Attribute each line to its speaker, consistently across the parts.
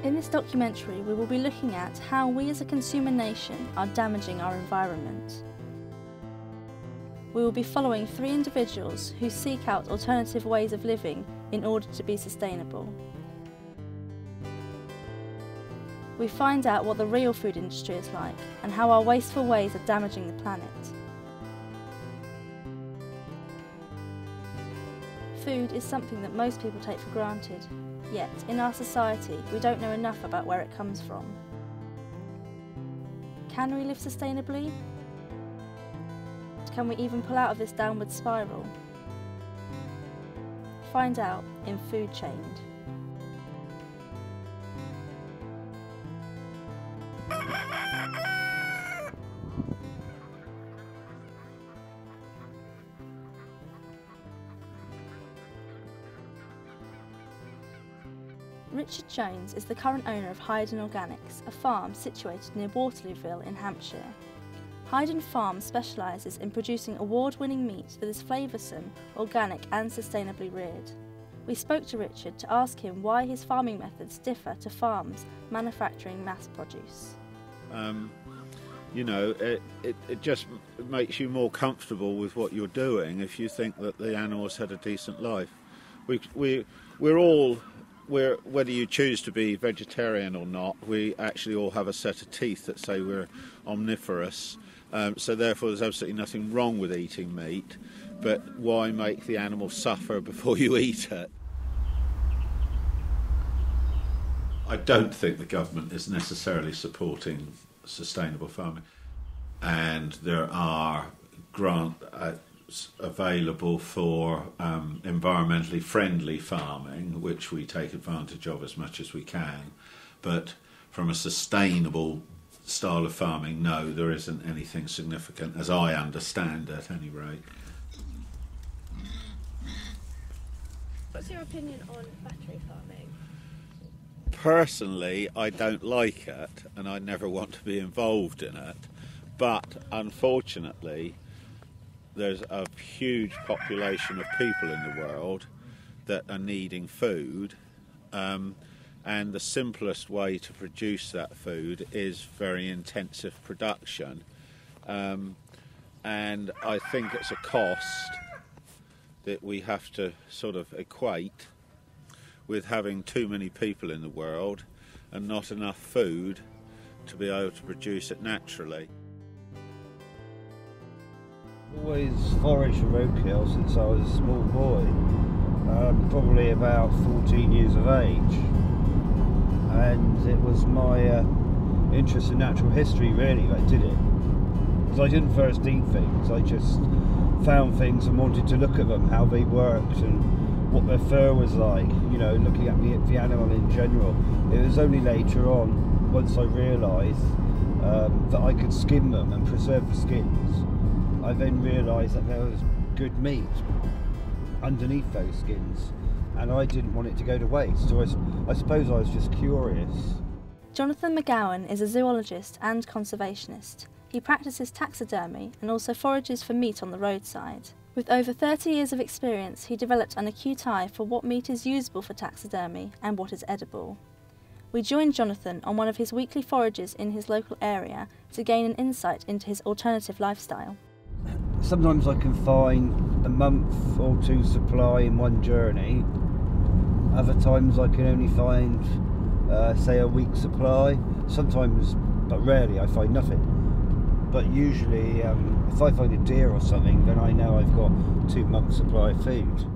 Speaker 1: In this documentary, we will be looking at how we as a consumer nation are damaging our environment. We will be following 3 individuals who seek out alternative ways of living in order to be sustainable. We find out what the real food industry is like and how our wasteful ways are damaging the planet. Food is something that most people take for granted, yet in our society we don't know enough about where it comes from. Can we live sustainably? Can we even pull out of this downward spiral? Find out in Food Chained. Richard Jones is the current owner of Hayden Organics, a farm situated near Waterlooville in Hampshire. Hayden Farm specialises in producing award-winning meat that is flavoursome, organic and sustainably reared. We spoke to Richard to ask him why his farming methods differ to farms manufacturing mass produce.
Speaker 2: You know, it just makes you more comfortable with what you're doing if you think that the animals had a decent life. We're all, whether you choose to be vegetarian or not, we actually all have a set of teeth that say we're omnivorous. So therefore there's absolutely nothing wrong with eating meat, but why make the animal suffer before you eat it? I don't think the government is necessarily supporting sustainable farming, and there are grants available for environmentally friendly farming, which we take advantage of as much as we can, but from a sustainable style of farming, no, there isn't anything significant, as I understand it, at any rate.
Speaker 3: What's your opinion on battery farming?
Speaker 2: Personally, I don't like it, and I never want to be involved in it, but unfortunately there's a huge population of people in the world that are needing food, and the simplest way to produce that food is very intensive production, and I think it's a cost that we have to sort of equate with having too many people in the world and not enough food to be able to produce it naturally.
Speaker 4: Always foraged for roadkill since I was a small boy, probably about 14 years of age, and it was my interest in natural history really that did it. Because I didn't first eat things, I just found things and wanted to look at them, how they worked and what their fur was like, you know, looking at the animal in general. It was only later on, once I realised that I could skin them and preserve the skins, I then realised that there was good meat underneath those skins, and I didn't want it to go to waste, so I suppose I was just curious.
Speaker 1: Jonathan McGowan is a zoologist and conservationist. He practices taxidermy and also forages for meat on the roadside. With over 30 years of experience, he developed an acute eye for what meat is usable for taxidermy and what is edible. We joined Jonathan on one of his weekly forages in his local area to gain an insight into his alternative lifestyle.
Speaker 4: Sometimes I can find a month or two supply in one journey. Other times I can only find, say, a week's supply. Sometimes, but rarely, I find nothing. But usually, if I find a deer or something, then I know I've got 2 months' supply of food.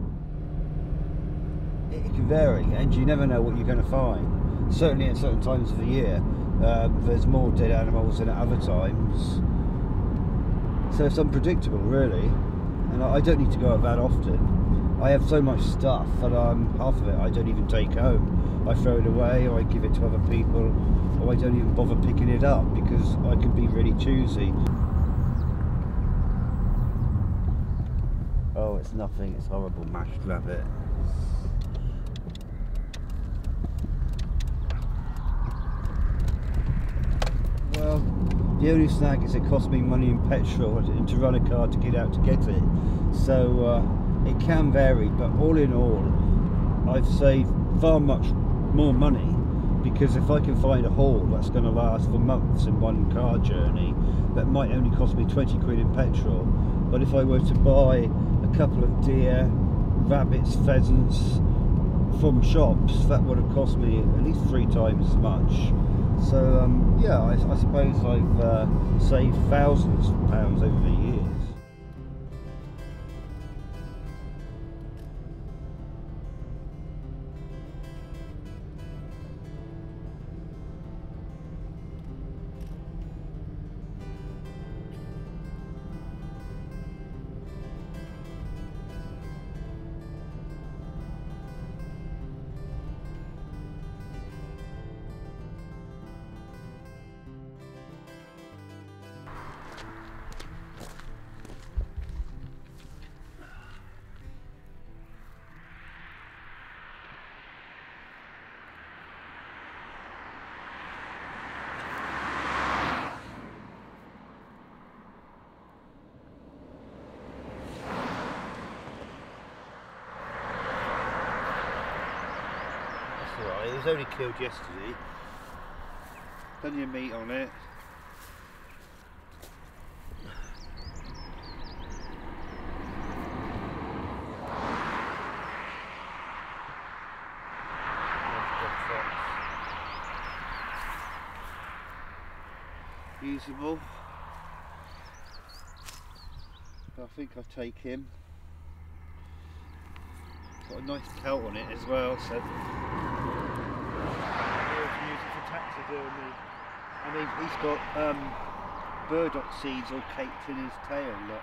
Speaker 4: It can vary, and you never know what you're going to find. Certainly at certain times of the year, there's more dead animals than at other times. So it's unpredictable, really, and I don't need to go out that often. I have so much stuff that half of it I don't even take home. I throw it away, or I give it to other people, or I don't even bother picking it up because I can be really choosy. Oh, it's nothing, it's horrible mashed rabbit. Well, the only snag is it cost me money in petrol and to run a car to get out to get it. So it can vary, but all in all, I've saved far much more money because if I can find a haul that's going to last for months in one car journey, that might only cost me 20 quid in petrol. But if I were to buy a couple of deer, rabbits, pheasants from shops, that would have cost me at least 3 times as much. So yeah, I suppose I've saved thousands of pounds over the years. It was only killed yesterday. Plenty of meat on it. Usable. I think I'll take him. Got a nice pelt on it as well, so taxidermy. I mean, he's got burdock seeds all caked in his tail, look.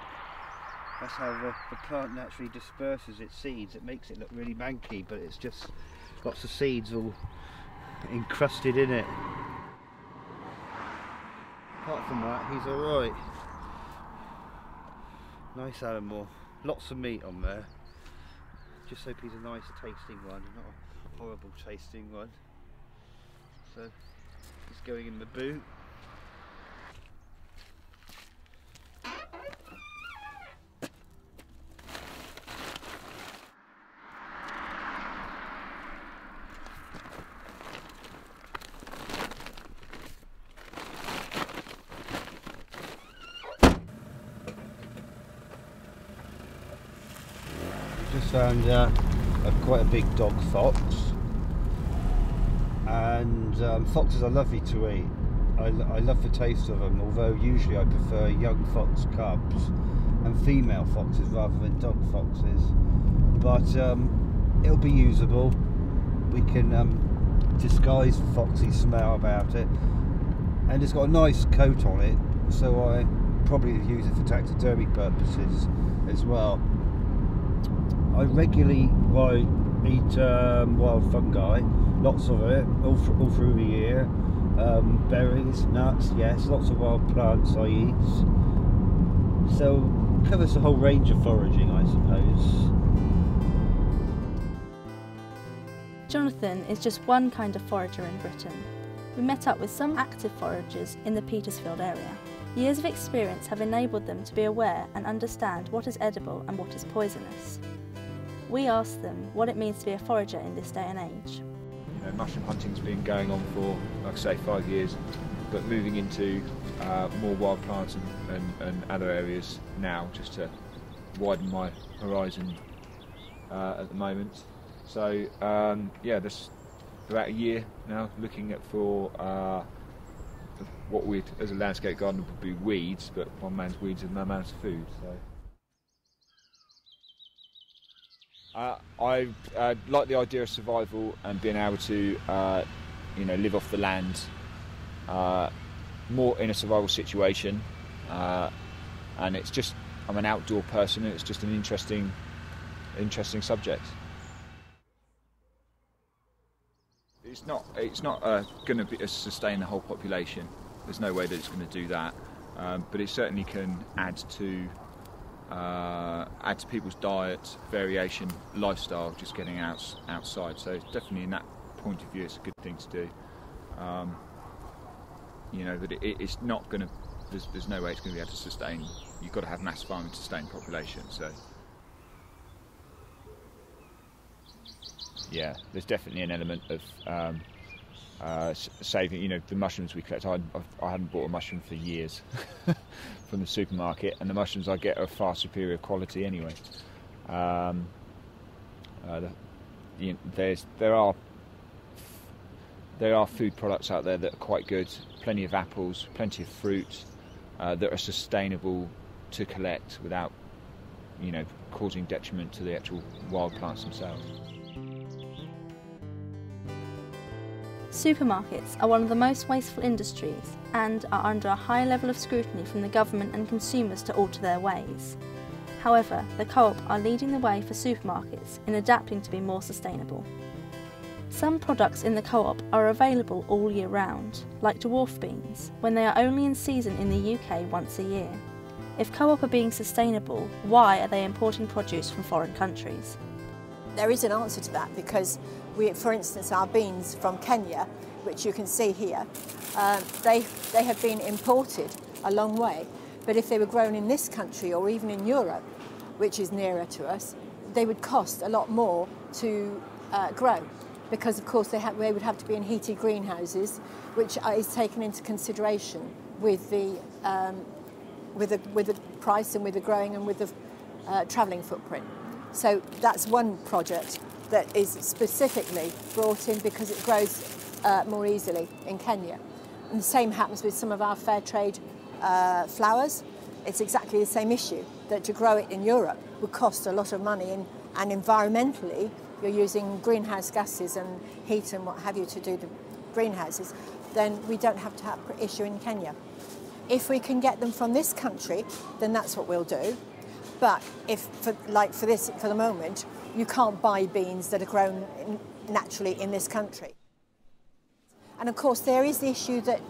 Speaker 4: That's how the plant naturally disperses its seeds. It makes it look really manky, but it's just lots of seeds all encrusted in it. Apart from that, he's alright. Nice animal. Lots of meat on there. Just hope he's a nice tasting one, not a horrible tasting one. So he's going in the boot. We just found quite a big dog fox. And foxes are lovely to eat. I love the taste of them, although usually I prefer young fox cubs and female foxes rather than dog foxes. But it'll be usable. We can disguise the foxy smell about it, and it's got a nice coat on it, so I probably use it for taxidermy purposes as well. I regularly eat wild fungi. Lots of it, all through the year. Berries, nuts, yes, lots of wild plants I eat. So, covers the whole range of foraging, I suppose.
Speaker 1: Jonathan is just one kind of forager in Britain. We met up with some active foragers in the Petersfield area. Years of experience have enabled them to be aware and understand what is edible and what is poisonous. We asked them what it means to be a forager in this day and age.
Speaker 5: Mushroom hunting's been going on for, like I say, 5 years, but moving into more wild plants and other areas now, just to widen my horizon at the moment. So yeah, this about a year now looking at for what we as a landscape gardener would be weeds, but one man's weeds and another man's food. So. I like the idea of survival and being able to, live off the land more in a survival situation. And it's just, I'm an outdoor person, and it's just an interesting subject. It's not going to sustain the whole population. There's no way that it's going to do that. But it certainly can add to people's diet, variation, lifestyle, just getting outside. So it's definitely, in that point of view, it's a good thing to do. But it's not going to. There's no way it's going to be able to sustain. You've got to have mass farming to sustain population. So yeah, there's definitely an element of saving, the mushrooms we collect. I hadn't bought a mushroom for years from the supermarket, and the mushrooms I get are far superior quality anyway. There are food products out there that are quite good. Plenty of apples, plenty of fruit that are sustainable to collect without, causing detriment to the actual wild plants themselves.
Speaker 1: Supermarkets are one of the most wasteful industries and are under a high level of scrutiny from the government and consumers to alter their ways. However, the Co-op are leading the way for supermarkets in adapting to be more sustainable. Some products in the Co-op are available all year round, like dwarf beans, when they are only in season in the UK once a year. If Co-op are being sustainable, why are they importing produce from foreign countries?
Speaker 6: There is an answer to that, because for instance, our beans from Kenya, which you can see here, they have been imported a long way. But if they were grown in this country or even in Europe, which is nearer to us, they would cost a lot more to grow, because of course they would have to be in heated greenhouses, which is taken into consideration with the price and with the growing and with the travelling footprint. So that's one project that is specifically brought in because it grows more easily in Kenya. And the same happens with some of our fair trade flowers. It's exactly the same issue, that to grow it in Europe would cost a lot of money, and environmentally you're using greenhouse gases and heat and what have you to do the greenhouses, then we don't have to have an issue in Kenya. If we can get them from this country, then that's what we'll do. But for the moment, you can't buy beans that are grown naturally in this country. And of course, there is the issue that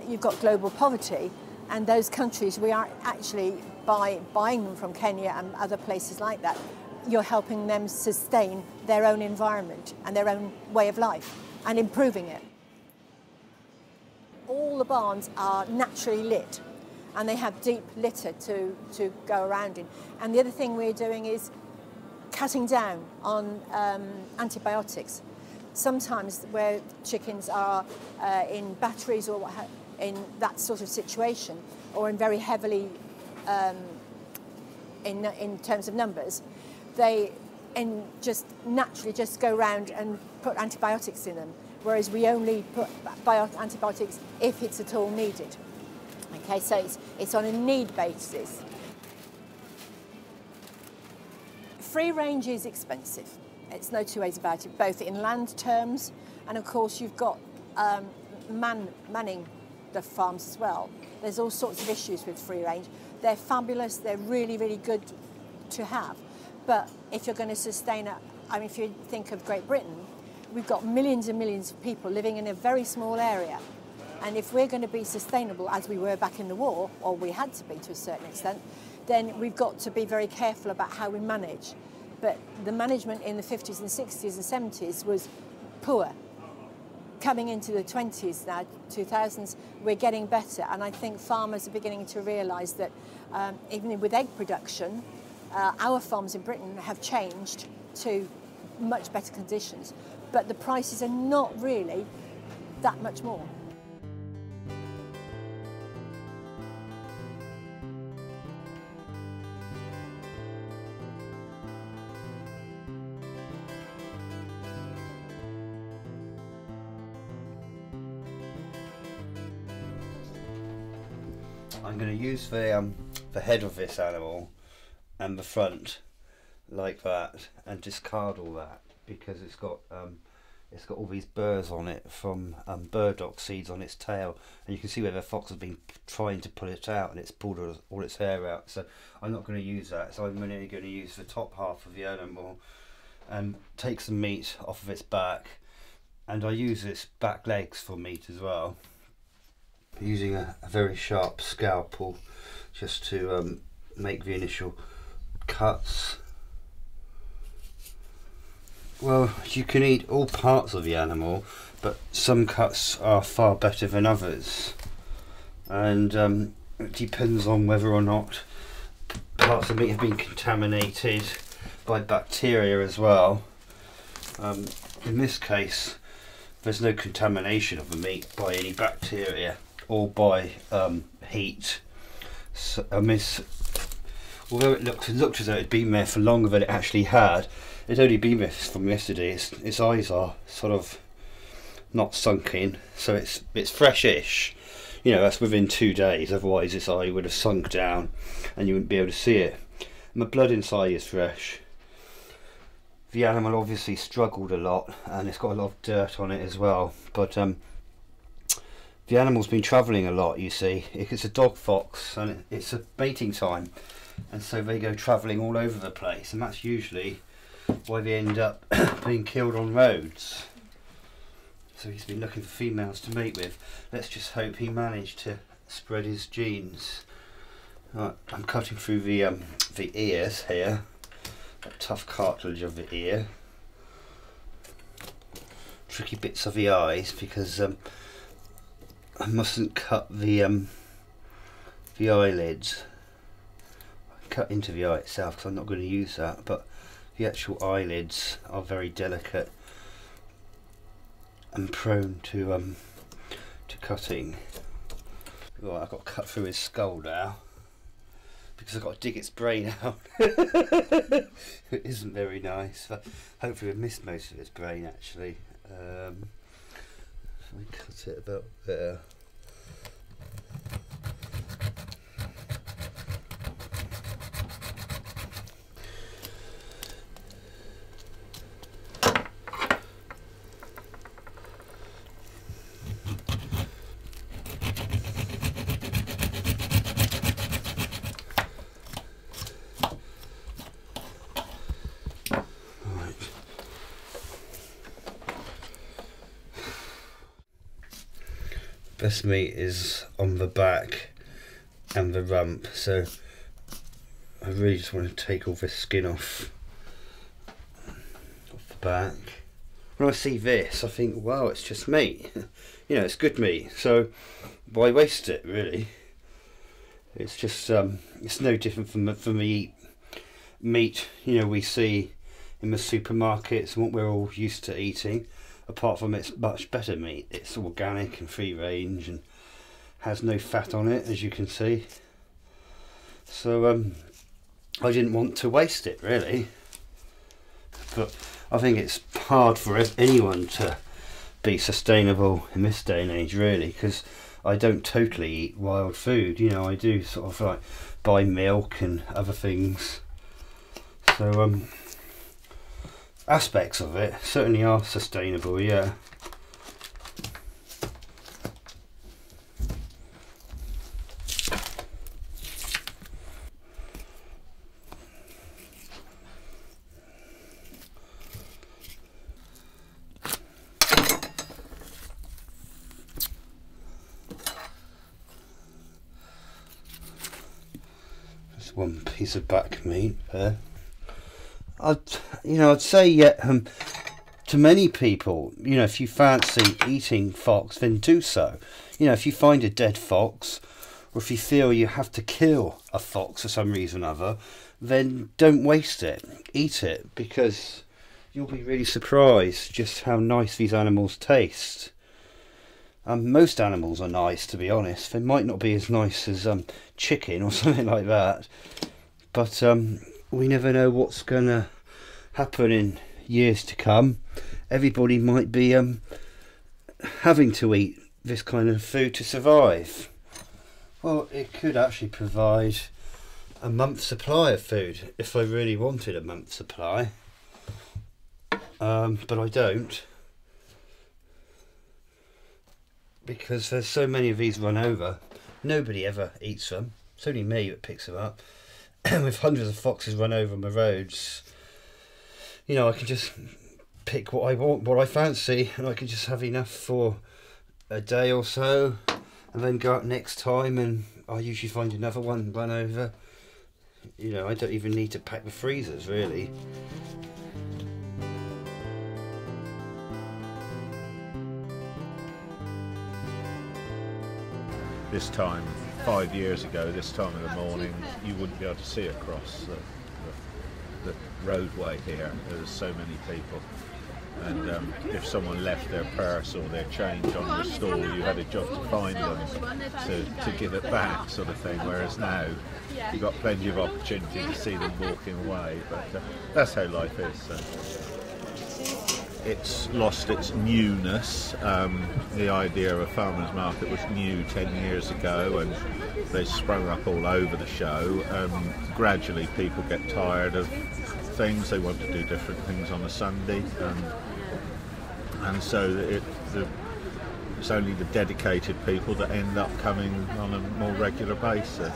Speaker 6: you've got global poverty, and those countries, we are actually, by buying them from Kenya and other places like that, you're helping them sustain their own environment and their own way of life and improving it. All the barns are naturally lit, and they have deep litter to go around in. And the other thing we're doing is cutting down on antibiotics. Sometimes where chickens are in batteries or in that sort of situation, or in very heavily in terms of numbers, they just naturally just go around and put antibiotics in them, whereas we only put antibiotics if it's at all needed. Okay, so it's on a need basis. Free range is expensive. It's no two ways about it, both in land terms, and of course you've got manning the farms as well. There's all sorts of issues with free range. They're fabulous, they're really, really good to have. But if you're going to sustain it, I mean, if you think of Great Britain, we've got millions and millions of people living in a very small area. And if we're going to be sustainable, as we were back in the war, or we had to be to a certain extent, then we've got to be very careful about how we manage. But the management in the 50s and 60s and 70s was poor. Coming into the 20s now, 2000s, we're getting better. And I think farmers are beginning to realise that even with egg production, our farms in Britain have changed to much better conditions. But the prices are not really that much more.
Speaker 4: I'm going to use the head of this animal and the front like that, and discard all that, because it's got all these burrs on it from burdock seeds on its tail, and you can see where the fox has been trying to pull it out and it's pulled all its hair out. So I'm not going to use that, so I'm only going to use the top half of the animal and take some meat off of its back, and I use its back legs for meat as well, using a very sharp scalpel just to make the initial cuts. Well, you can eat all parts of the animal, but some cuts are far better than others, and it depends on whether or not parts of meat have been contaminated by bacteria as well. In this case, there's no contamination of the meat by any bacteria or by heat. So, although it looked as though it'd been there for longer than it actually had, it'd only been there from yesterday. Its eyes are sort of not sunk in, so it's freshish. You know, that's within 2 days, otherwise its eye would have sunk down and you wouldn't be able to see it. And the blood inside is fresh. The animal obviously struggled a lot and it's got a lot of dirt on it as well, but the animal's been travelling a lot, you see. It's a dog fox and it's a mating time, and so they go travelling all over the place, and that's usually why they end up being killed on roads. So he's been looking for females to mate with. Let's just hope he managed to spread his genes. Right, I'm cutting through the ears here, that tough cartilage of the ear. Tricky bits of the eyes, because I mustn't cut the eyelids. I cut into the eye itself because I'm not going to use that, but the actual eyelids are very delicate and prone to cutting. Right, I've got to cut through his skull now because I've got to dig its brain out. It isn't very nice, but hopefully we've missed most of its brain actually. I cut it about there. Best meat is on the back and the rump, so I really just want to take all this skin off the back. When I see this, I think, wow, it's just meat. You know, it's good meat, so why waste it, really? It's just, it's no different from the meat, you know, we see in the supermarkets and what we're all used to eating. Apart from it's much better meat. It's organic and free range and has no fat on it, as you can see. So I didn't want to waste it, really. But I think it's hard for anyone to be sustainable in this day and age, really, because I don't totally eat wild food. You know, I do sort of like buy milk and other things. So aspects of it certainly are sustainable, yeah. Just one piece of back meat there. I'd say to many people, you know, if you fancy eating fox, then do so. You know, if you find a dead fox, or if you feel you have to kill a fox for some reason or other, then don't waste it. Eat it, because you'll be really surprised just how nice these animals taste. Most animals are nice, to be honest. They might not be as nice as chicken or something like that, but we never know what's going to happen in years to come. Everybody might be having to eat this kind of food to survive. Well, it could actually provide a month's supply of food if I really wanted a month's supply. But I don't, because there's so many of these run over. Nobody ever eats them. It's only me that picks them up. With hundreds of foxes run over on the roads, you know, I can just pick what I want, what I fancy, and I can just have enough for a day or so, and then go out next time and I usually find another one run over. You know, I don't even need to pack the freezers, really.
Speaker 2: This time, 5 years ago, this time of the morning, you wouldn't be able to see across the roadway here. There's so many people. and if someone left their purse or their change on the stall, you had a job to find them to give it back, sort of thing. Whereas now you've got plenty of opportunity to see them walking away, but that's how life is. So. It's lost its newness. The idea of a farmer's market was new 10 years ago, and they sprung up all over the show. Gradually people get tired of things, they want to do different things on a Sunday, and so it's only the dedicated people that end up coming on a more regular basis.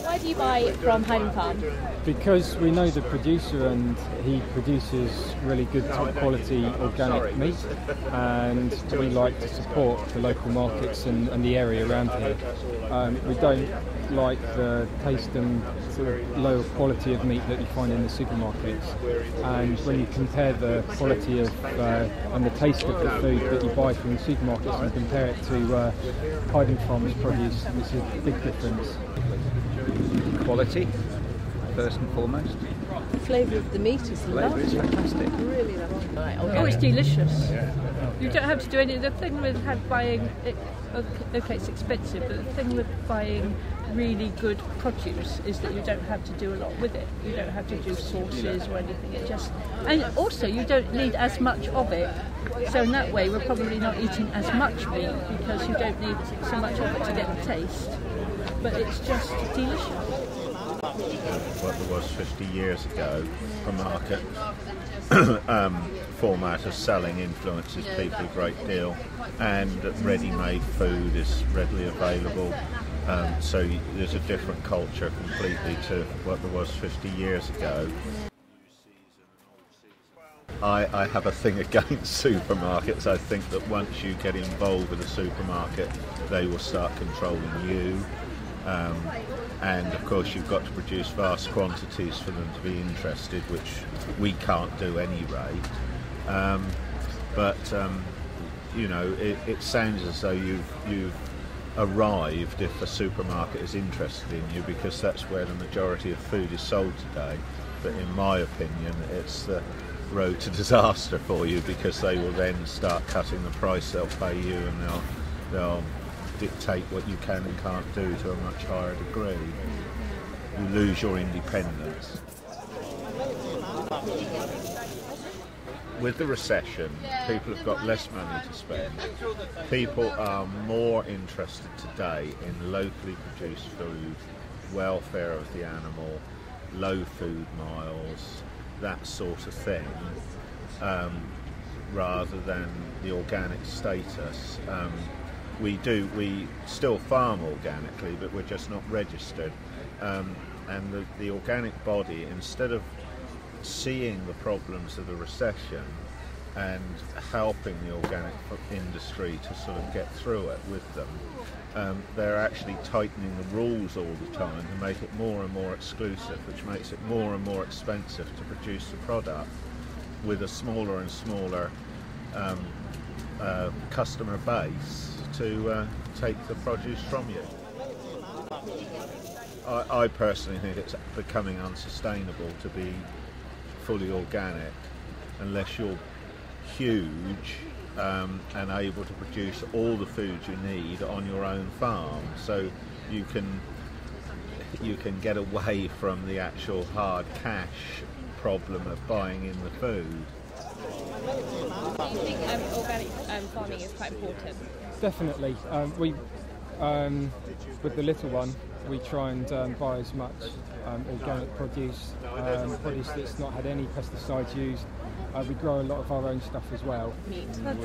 Speaker 3: Why do you buy from Highland Farm?
Speaker 7: Because we know the producer and he produces really good top quality organic meat, and we like to support the local markets and the area around here. We don't like the taste and sort of lower quality of meat that you find in the supermarkets, and when you compare the quality of and the taste of the food that you buy from the supermarkets and compare it to Highland Farm's produce, there's a big difference.
Speaker 8: Quality, first and foremost.
Speaker 9: The flavour of the meat is lovely.
Speaker 8: It's fantastic.
Speaker 9: Really lovely.
Speaker 10: Oh, it's delicious. You don't have to do any. The thing with buying it, okay, it's expensive, but the thing with buying really good produce is that you don't have to do a lot with it. You don't have to do sauces or anything. And also you don't need as much of it. So in that way, we're probably not eating as much meat because you don't need so much of it to get the taste. But it's just delicious.
Speaker 2: What there was 50 years ago, a market format of selling influences people a great deal, and ready-made food is readily available. So there's a different culture completely to what there was 50 years ago. I have a thing against supermarkets. I think that once you get involved with a supermarket, they will start controlling you. And of course you've got to produce vast quantities for them to be interested, which we can't do any rate. You know, it sounds as though you've arrived if a supermarket is interested in you, because that's where the majority of food is sold today. But in my opinion, it's the road to disaster for you, because they will then start cutting the price they'll pay you, and they'll dictate what you can and can't do to a much higher degree. You lose your independence. With the recession, people have got less money to spend. People are more interested today in locally produced food, welfare of the animal, low food miles, that sort of thing, rather than the organic status. We still farm organically, but we're just not registered. And the organic body, instead of seeing the problems of the recession and helping the organic industry to sort of get through it with them, they're actually tightening the rules all the time to make it more and more exclusive, which makes it more and more expensive to produce the product with a smaller and smaller customer base to take the produce from you. I personally think it's becoming unsustainable to be fully organic unless you're huge and able to produce all the food you need on your own farm, so you can get away from the actual hard cash problem of buying in the food.
Speaker 3: Do you think organic farming is quite important?
Speaker 7: Definitely. With the little one, we try and buy as much organic produce, produce that's not had any pesticides used. We grow a lot of our own stuff as well.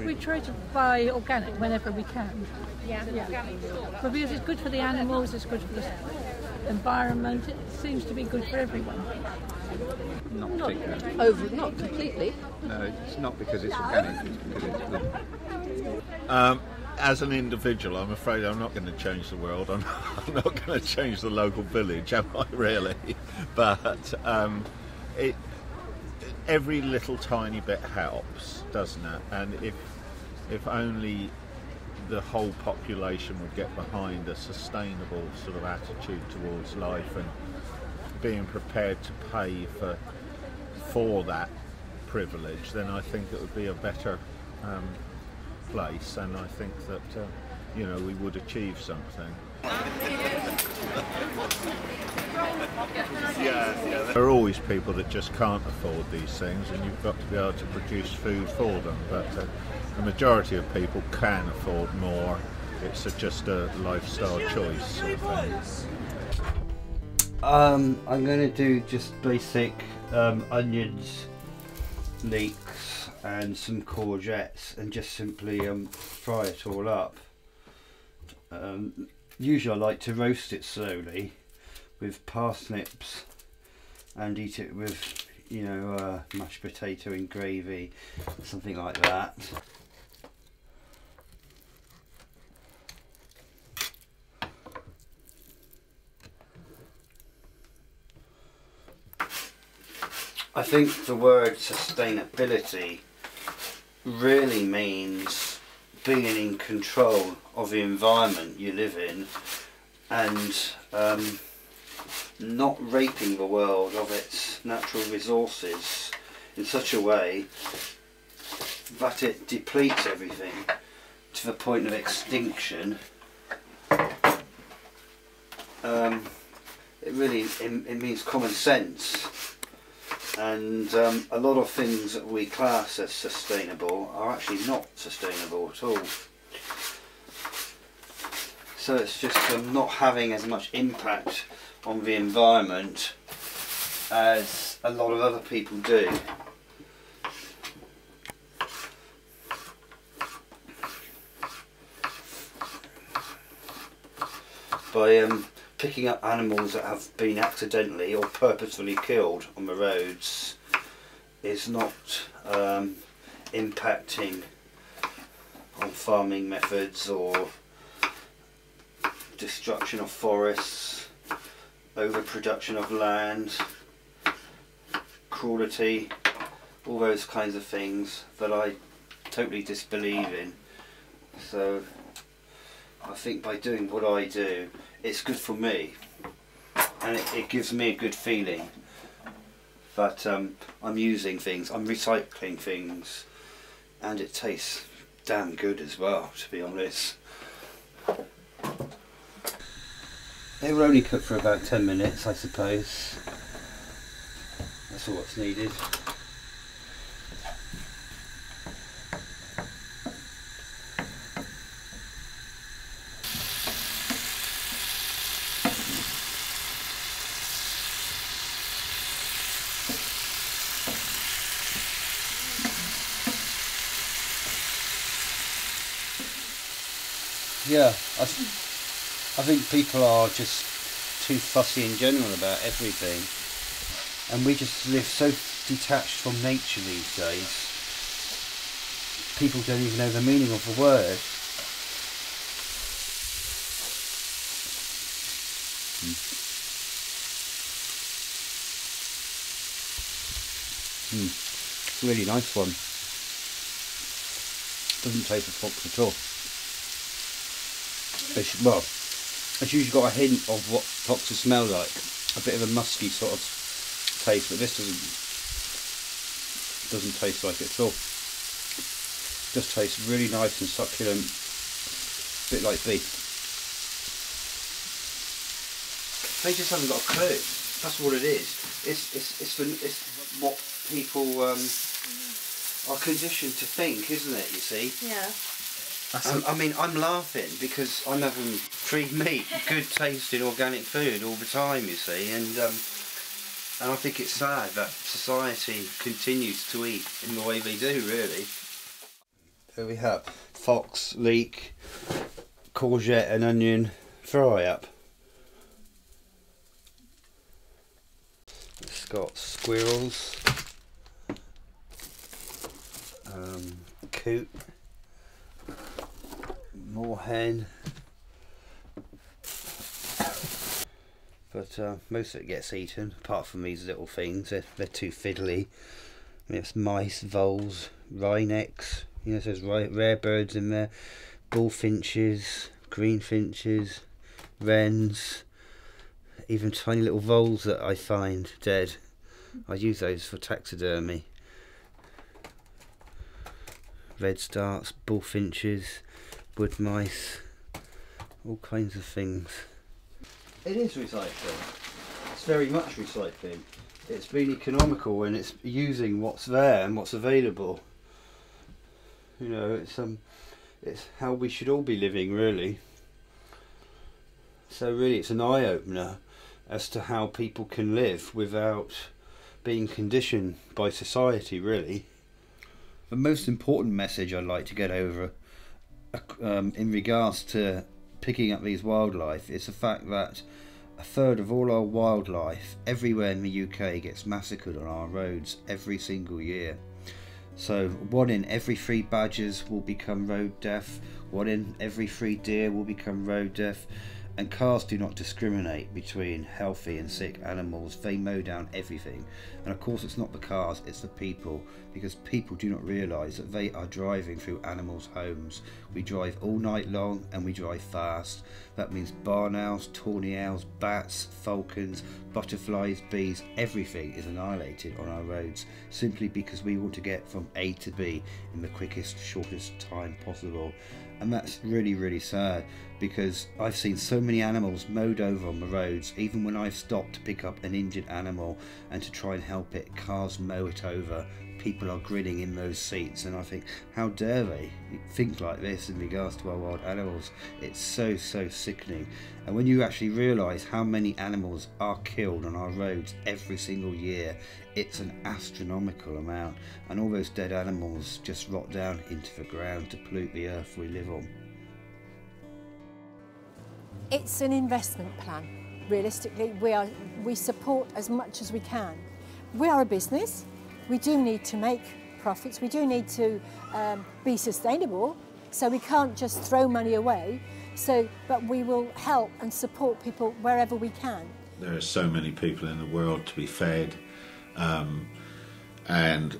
Speaker 10: We try to buy organic whenever we can.
Speaker 3: Yeah.
Speaker 10: But because it's good for the animals, it's good for the environment, it seems to be good for everyone.
Speaker 8: Not particularly.
Speaker 9: Not completely.
Speaker 8: No, it's not because it's organic, it's because it's good.
Speaker 2: As an individual, I'm afraid I'm not going to change the world. I'm not going to change the local village, am I really? But every little tiny bit helps, doesn't it? And if only the whole population would get behind a sustainable sort of attitude towards life and being prepared to pay for that privilege, then I think it would be a better place, and I think that you know, we would achieve something. There are always people that just can't afford these things, and you've got to be able to produce food for them, but the majority of people can afford more. It's just a lifestyle choice sort of thing.
Speaker 4: I'm going to do just basic onions, leeks and some courgettes, and just simply fry it all up. Usually I like to roast it slowly with parsnips and eat it with, you know, mashed potato and gravy, something like that. I think the word sustainability really means being in control of the environment you live in, and not raping the world of its natural resources in such a way that it depletes everything to the point of extinction. It means common sense. And a lot of things that we class as sustainable are actually not sustainable at all. So it's just not having as much impact on the environment as a lot of other people do. By picking up animals that have been accidentally or purposefully killed on the roads is not impacting on farming methods or destruction of forests, overproduction of land, cruelty, all those kinds of things that I totally disbelieve in. So I think by doing what I do, it's good for me, and it gives me a good feeling that I'm using things, I'm recycling things, and it tastes damn good as well, to be honest. It will only cook for about 10 minutes, I suppose. That's all that's needed. Yeah, I think people are just too fussy in general about everything, and we just live so detached from nature these days. People don't even know the meaning of the word. It's a really nice one. Doesn't taste of fox at all. Well, it's usually got a hint of what foxes smell like, a bit of a musky sort of taste, but this doesn't taste like it at all. Just tastes really nice and succulent, a bit like beef. They just haven't got a clue. That's what it is. It's what people are conditioned to think, isn't it? You see?
Speaker 1: Yeah.
Speaker 4: I mean, I'm laughing because I'm having free meat, good tasting organic food all the time, you see, and I think it's sad that society continues to eat in the way they do, really. There we have fox, leek, courgette and onion fry up. It's got squirrels, coot, moorhen, but most of it gets eaten, apart from these little things. They're too fiddly. I mean, it's mice, voles, wrynecks, you know, there's rare birds in there, bullfinches, greenfinches, wrens, even tiny little voles that I find dead. I use those for taxidermy. redstarts, bullfinches, wood mice, all kinds of things. It is recycling. It's very much recycling. It's been economical and it's using what's there and what's available. You know, it's how we should all be living, really. So really it's an eye-opener as to how people can live without being conditioned by society, really. The most important message I'd like to get over in regards to picking up these wildlife is the fact that a third of all our wildlife everywhere in the UK gets massacred on our roads every single year. So 1 in every 3 badgers will become road deaf, 1 in every 3 deer will become road deaf, and cars do not discriminate between healthy and sick animals. They mow down everything. And of course it's not the cars, it's the people, because people do not realise that they are driving through animals' homes. We drive all night long and we drive fast. That means barn owls, tawny owls, bats, falcons, butterflies, bees, everything is annihilated on our roads simply because we want to get from A to B in the quickest, shortest time possible. And that's really, really sad, because I've seen so many animals mowed over on the roads. Even when I've stopped to pick up an injured animal and to try and help it, cars mow it over. People are grinning in those seats, and I think, how dare they think like this in regards to our wild animals? It's so sickening. And when you actually realise how many animals are killed on our roads every single year, it's an astronomical amount, and all those dead animals just rot down into the ground to pollute the earth we live on.
Speaker 6: It's an investment plan. Realistically, we support as much as we can. We are a business. We do need to make profits. We do need to be sustainable, so we can't just throw money away. But we will help and support people wherever we can.
Speaker 2: There are so many people in the world to be fed, and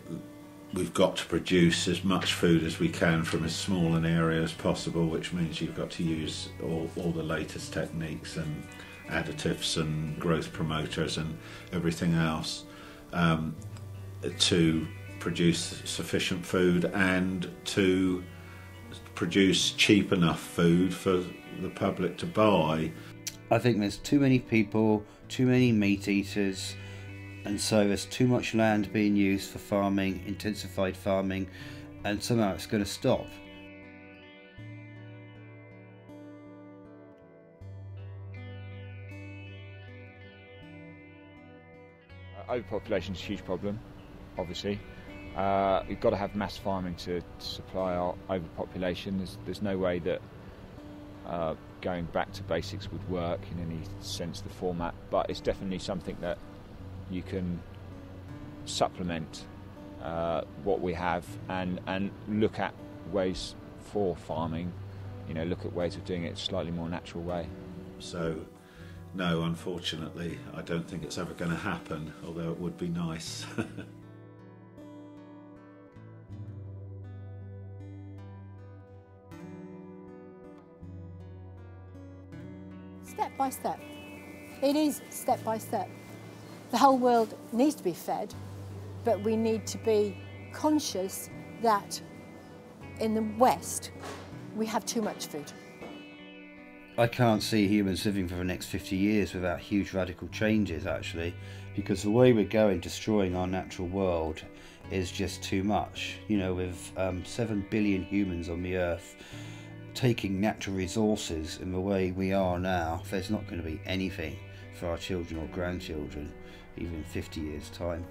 Speaker 2: we've got to produce as much food as we can from as small an area as possible, which means you've got to use all the latest techniques and additives and growth promoters and everything else to produce sufficient food and to produce cheap enough food for the public to buy.
Speaker 4: I think there's too many people, too many meat eaters, and so there's too much land being used for farming, intensified farming, and somehow it's going to stop.
Speaker 5: Overpopulation is a huge problem, obviously. We've got to have mass farming to supply our overpopulation. There's no way that going back to basics would work in any sense, the format, but it's definitely something that you can supplement what we have and look at ways for farming, look at ways of doing it a slightly more natural way.
Speaker 2: So no, unfortunately, I don't think it's ever going to happen, although it would be nice.
Speaker 6: Step by step. It is step by step. The whole world needs to be fed, but we need to be conscious that in the West we have too much food.
Speaker 4: I can't see humans living for the next 50 years without huge radical changes, actually, because the way we're going, destroying our natural world, is just too much. With 7 billion humans on the earth, taking natural resources in the way we are now, there's not going to be anything for our children or grandchildren, even in 50 years' time.